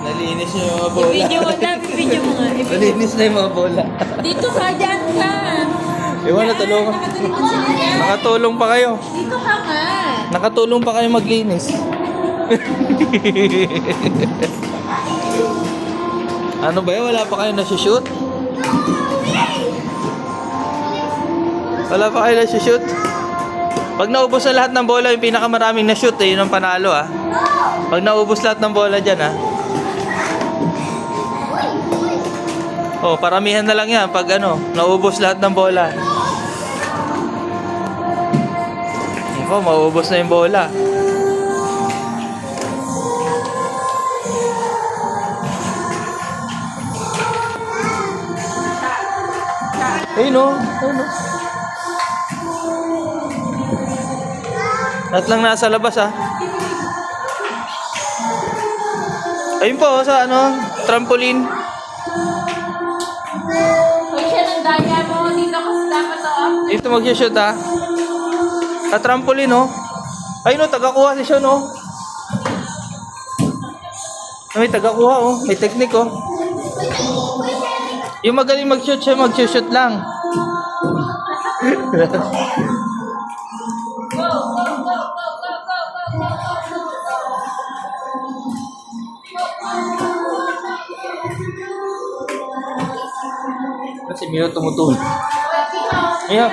Nalinis yung mga bola. I-video mo na, i-video mo nga. Nalinis na yung mga bola. Dito ka, dyan ka. Iwan na tulungan. Nakatalikod sa kanya. Nakatulong pa kayo. Dito ka nga. Nakatulong pa kayo maglinis. Ano ba yun? Wala pa kayo nasushoot? Wala pa kayo nasushoot? Pag naubos na lahat ng bola, yung pinakamaraming na-shoot yun ang panalo ah. Pag naubos lahat ng bola dyan ah. Oh, paramihan na lang yan pag ano, naubos lahat ng bola. Ikaw, maubos na yung bola. Ayun o. Ayun o. Lahat lang nasa labas ah. Ayun po sa ano, trampoline. Uy, siya ng daya mo. Dito kasi dapat to. Dito mag-shoot ah. Sa trampoline oh. Ayun o, tagakuha si Sean oh. May tagakuha oh. May technique oh. Yung magaling mag-shoot siya, mag-shoot lang. Kasi Mio tumutulog. Mio.